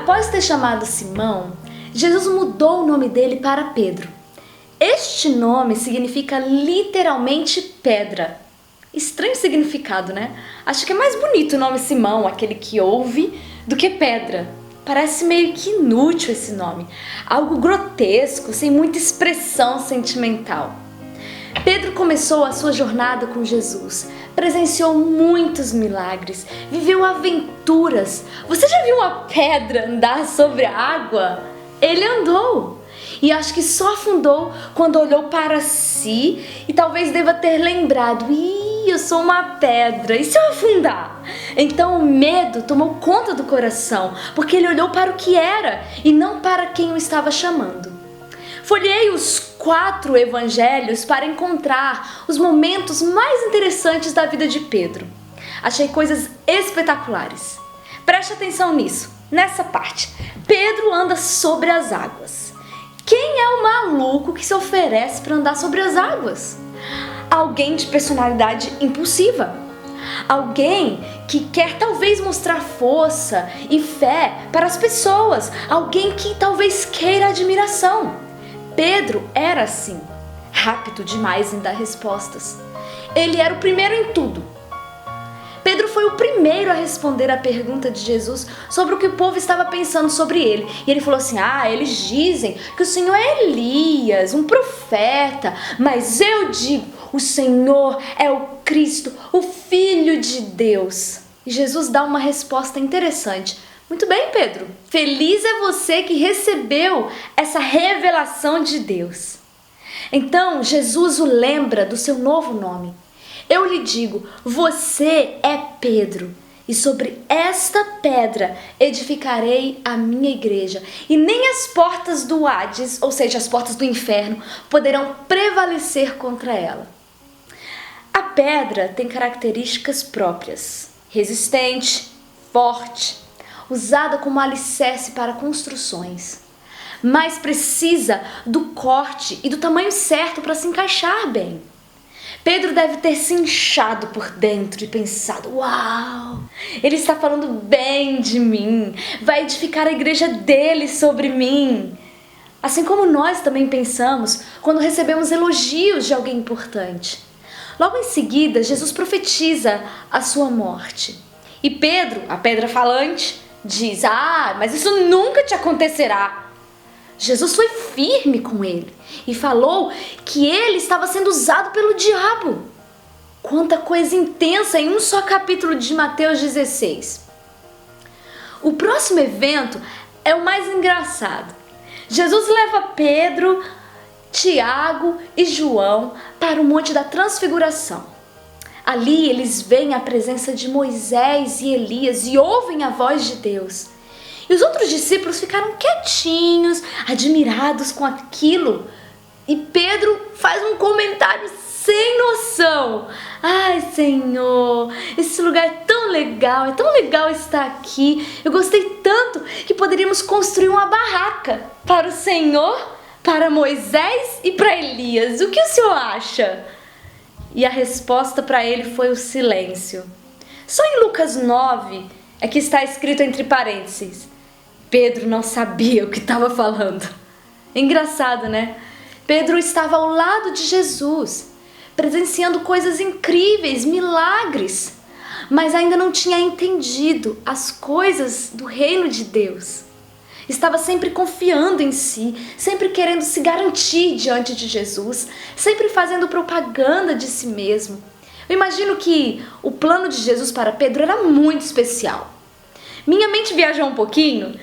Após ter chamado Simão, Jesus mudou o nome dele para Pedro. Este nome significa literalmente pedra. Estranho significado, né? Acho que é mais bonito o nome Simão, aquele que ouve, do que pedra. Parece meio que inútil esse nome. Algo grotesco, sem muita expressão sentimental. Pedro começou a sua jornada com Jesus, presenciou muitos milagres, viveu aventuras. Você já viu uma pedra andar sobre a água? Ele andou. E acho que só afundou quando olhou para si e talvez deva ter lembrado: eu sou uma pedra, e se eu afundar? Então o medo tomou conta do coração, porque ele olhou para o que era e não para quem o estava chamando. Folhei os 4 evangelhos para encontrar os momentos mais interessantes da vida de Pedro. Achei coisas espetaculares. Preste atenção nisso, nessa parte. Pedro anda sobre as águas. Quem é o maluco que se oferece para andar sobre as águas? Alguém de personalidade impulsiva. Alguém que quer talvez mostrar força e fé para as pessoas. Alguém que talvez queira admiração. Pedro era assim, rápido demais em dar respostas. Ele era o primeiro em tudo. Pedro foi o primeiro a responder a pergunta de Jesus sobre o que o povo estava pensando sobre ele. E ele falou assim: eles dizem que o Senhor é Elias, um profeta, mas eu digo, o Senhor é o Cristo, o Filho de Deus. E Jesus dá uma resposta interessante. Muito bem, Pedro. Feliz é você que recebeu essa revelação de Deus. Então, Jesus o lembra do seu novo nome. Eu lhe digo, você é Pedro, e sobre esta pedra edificarei a minha igreja, e nem as portas do Hades, ou seja, as portas do inferno, poderão prevalecer contra ela. A pedra tem características próprias: resistente, forte, usada como alicerce para construções, mas precisa do corte e do tamanho certo para se encaixar bem. Pedro deve ter se inchado por dentro e pensado: uau, ele está falando bem de mim, vai edificar a igreja dele sobre mim. Assim como nós também pensamos quando recebemos elogios de alguém importante. Logo em seguida, Jesus profetiza a sua morte. E Pedro, a pedra falante, diz: mas isso nunca te acontecerá. Jesus foi firme com ele e falou que ele estava sendo usado pelo diabo. Quanta coisa intensa em um só capítulo de Mateus 16. O próximo evento é o mais engraçado. Jesus leva Pedro, Tiago e João para o Monte da Transfiguração. Ali eles veem a presença de Moisés e Elias e ouvem a voz de Deus. E os outros discípulos ficaram quietinhos, admirados com aquilo. E Pedro faz um comentário sem noção: Senhor, esse lugar é tão legal estar aqui. Eu gostei tanto que poderíamos construir uma barraca para o Senhor, para Moisés e para Elias. O que o Senhor acha? E a resposta para ele foi o silêncio. Só em Lucas 9 é que está escrito entre parênteses: Pedro não sabia o que estava falando. Engraçado, né? Pedro estava ao lado de Jesus, presenciando coisas incríveis, milagres, mas ainda não tinha entendido as coisas do reino de Deus. Estava sempre confiando em si, sempre querendo se garantir diante de Jesus, sempre fazendo propaganda de si mesmo. Eu imagino que o plano de Jesus para Pedro era muito especial. Minha mente viajou um pouquinho,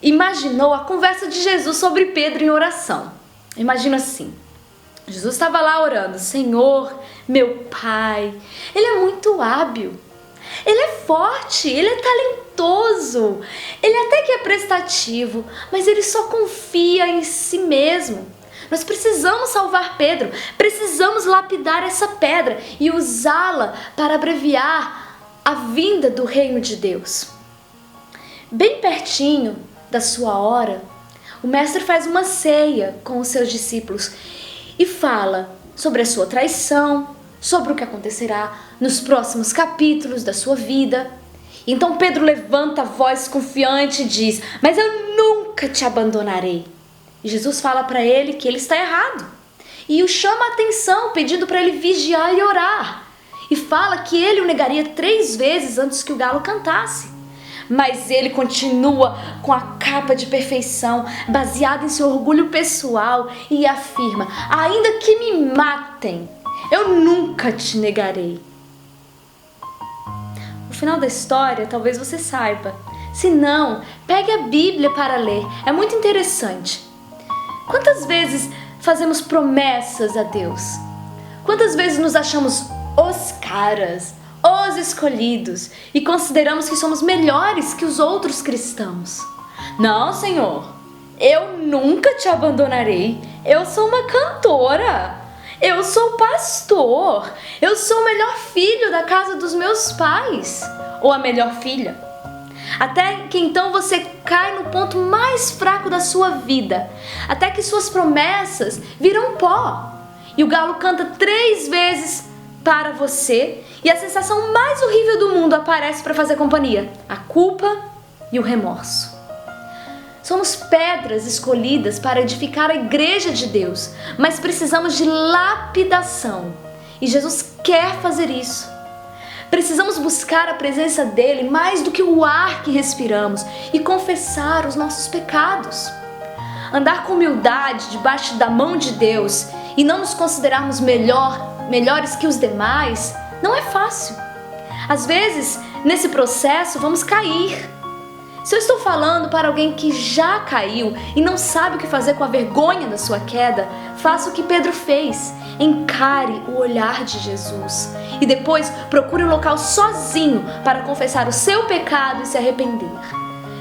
imaginou a conversa de Jesus sobre Pedro em oração. Imagina assim: Jesus estava lá orando: Senhor, meu Pai, ele é muito hábil, ele é forte, ele é talentoso, ele até que é prestativo, mas ele só confia em si mesmo. Nós precisamos salvar Pedro, precisamos lapidar essa pedra e usá-la para abreviar a vinda do reino de Deus. Bem pertinho da sua hora, o mestre faz uma ceia com os seus discípulos e fala sobre a sua traição, sobre o que acontecerá nos próximos capítulos da sua vida. Então Pedro levanta a voz confiante e diz: mas eu nunca te abandonarei. E Jesus fala para ele que ele está errado. E o chama a atenção, pedindo para ele vigiar e orar. E fala que ele o negaria 3 vezes antes que o galo cantasse. Mas ele continua com a capa de perfeição, baseada em seu orgulho pessoal, e afirma: ainda que me matem, eu nunca te negarei. No final da história, talvez você saiba. Se não, pegue a Bíblia para ler. É muito interessante. Quantas vezes fazemos promessas a Deus? Quantas vezes nos achamos os caras, os escolhidos, e consideramos que somos melhores que os outros cristãos? Não, Senhor, eu nunca te abandonarei. Eu sou uma cantora. Eu sou pastor. Eu sou o melhor filho da casa dos meus pais. Ou a melhor filha. Até que então você cai no ponto mais fraco da sua vida. Até que suas promessas viram pó. E o galo canta 3 vezes para você. E a sensação mais horrível do mundo aparece para fazer companhia: a culpa e o remorso. Somos pedras escolhidas para edificar a igreja de Deus, mas precisamos de lapidação. E Jesus quer fazer isso. Precisamos buscar a presença dele mais do que o ar que respiramos e confessar os nossos pecados. Andar com humildade debaixo da mão de Deus e não nos considerarmos melhores que os demais não é fácil. Às vezes, nesse processo, vamos cair. Se eu estou falando para alguém que já caiu e não sabe o que fazer com a vergonha da sua queda, faça o que Pedro fez. Encare o olhar de Jesus e depois procure um local sozinho para confessar o seu pecado e se arrepender.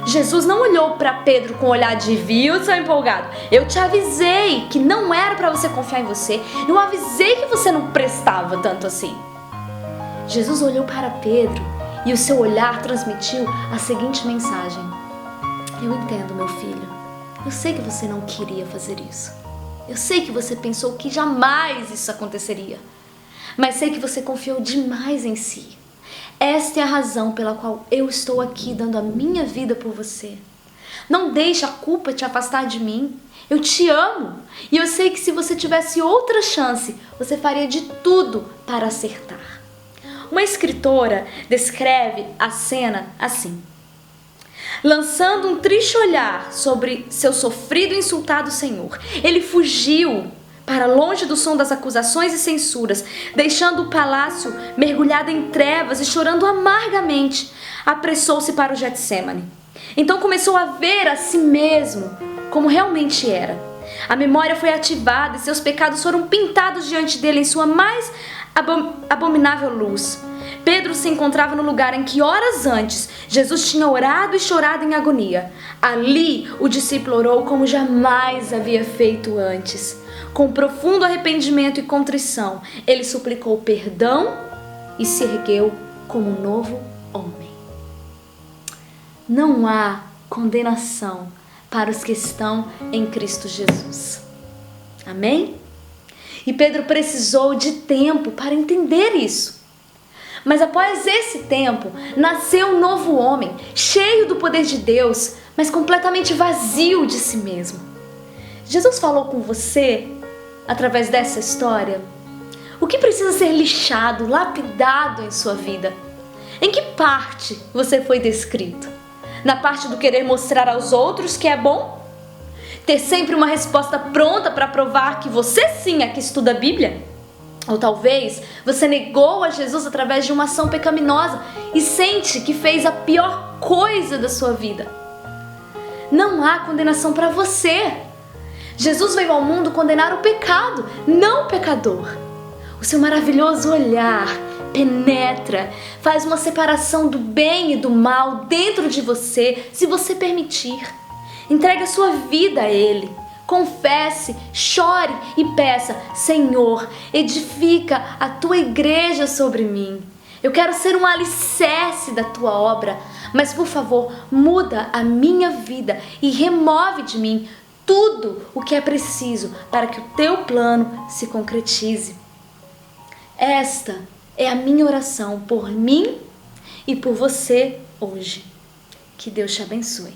Jesus não olhou para Pedro com um olhar de: viu, seu empolgado? Eu te avisei que não era para você confiar em você. Eu avisei que você não prestava tanto assim. Jesus olhou para Pedro e o seu olhar transmitiu a seguinte mensagem: eu entendo, meu filho. Eu sei que você não queria fazer isso. Eu sei que você pensou que jamais isso aconteceria. Mas sei que você confiou demais em si. Esta é a razão pela qual eu estou aqui dando a minha vida por você. Não deixe a culpa te afastar de mim. Eu te amo. E eu sei que se você tivesse outra chance, você faria de tudo para acertar. Uma escritora descreve a cena assim: lançando um triste olhar sobre seu sofrido e insultado senhor, ele fugiu para longe do som das acusações e censuras, deixando o palácio mergulhado em trevas e chorando amargamente. Apressou-se para o Getsemane. Então começou a ver a si mesmo como realmente era. A memória foi ativada e seus pecados foram pintados diante dele em sua mais abominável luz. Pedro se encontrava no lugar em que horas antes Jesus tinha orado e chorado em agonia. Ali o discípulo orou como jamais havia feito antes. Com profundo arrependimento e contrição, ele suplicou perdão e se ergueu como um novo homem. Não há condenação para os que estão em Cristo Jesus. Amém? E Pedro precisou de tempo para entender isso. Mas após esse tempo, nasceu um novo homem, cheio do poder de Deus, mas completamente vazio de si mesmo. Jesus falou com você através dessa história? O que precisa ser lixado, lapidado em sua vida? Em que parte você foi descrito? Na parte do querer mostrar aos outros que é bom? Ter sempre uma resposta pronta para provar que você sim é que estuda a Bíblia? Ou talvez você negou a Jesus através de uma ação pecaminosa e sente que fez a pior coisa da sua vida. Não há condenação para você. Jesus veio ao mundo condenar o pecado, não o pecador. O seu maravilhoso olhar penetra, faz uma separação do bem e do mal dentro de você, se você permitir. Entregue a sua vida a Ele. Confesse, chore e peça: Senhor, edifica a tua igreja sobre mim. Eu quero ser um alicerce da tua obra, mas por favor, muda a minha vida e remove de mim tudo o que é preciso para que o teu plano se concretize. Esta é a minha oração por mim e por você hoje. Que Deus te abençoe.